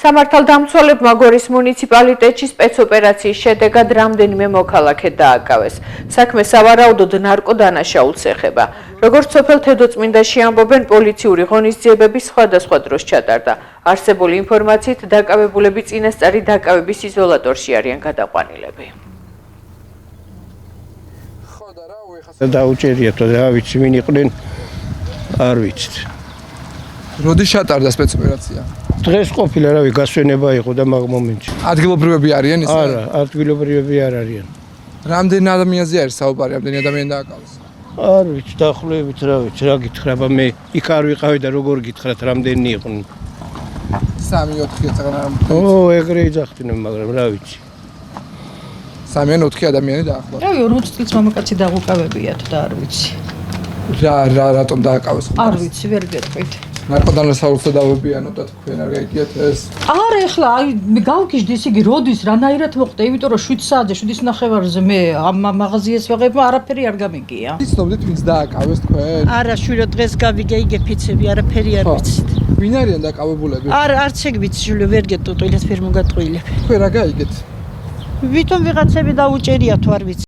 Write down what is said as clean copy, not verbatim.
სამართალდამცველებმა გორის მუნიციპალიტეტში სპეცოპერაციის შედეგად რამდენიმე მოქალაქე დააკავეს. საქმე სავარაუდოდ ნარკოდანაშაულს ეხება. როგორც სოფელ თედოწმინდაში ამბობენ, პოლიციური ღონისძიებები სხვადასხვა დროს ჩატარდა. არსებული ინფორმაციით, დაკავებულები წინასწარი დაკავების იზოლატორში არიან გადაყვანილები. დაუჭერიათ რა ვიცი ვინ იყვნენ არ ვიცით. როდის ჩატარდა სპეცოპერაცია? დღეს ყოფილა რავი გასვენება იყო და მაგ მომენტში. ადგილობრივები არიან ისე? არა, ადგილობრივები არ არიან. რამდენი ადამიანზე არის საუბარი, რამდენი ადამიანი დააკავეს? არ ვიცი, დაახლოებით რა ვიცი, რა გითხრა, მე იქ არ ვიყავი და როგორ გითხრათ რამდენი იყვნენ. 3-4 წაღან. ეგრე იძახდნენ, მაგრამ რა ვიცი. 3-4 ადამიანი დაახლოებით. რავი 40 წლის მამაკაცი დაღუპავებიათ და არ ვიცი. რატომ დააკავეს? არ ვიცი, ვერ გეტყვით. ნარკოდანაშაულს დავებიანო და თქვენ არ გაიგიათ ეს? არა, ეხლა მე გავგიჟდი ის იგი როდის რანაირად მოხდა, იმიტომ რომ 7 საათზე 7:30-ზე მე ამ მაღაზიას ვაღებმა არაფერი არ გამიგია. იცნობდით ვინც დააკავეს თქვენ? არა, შვილო დღეს გავიგე იგეფიცები, არაფერი არ ვიცით. ვინ არიან დაკავებულები? არც ეგ ვიცი, შვილო ვერ გეტყვით, ვერ მოგატყვილებ. თქვენ რა გაიგეთ? ვითომ ვიღაცები დაუჭერია თუ არ ვიცი.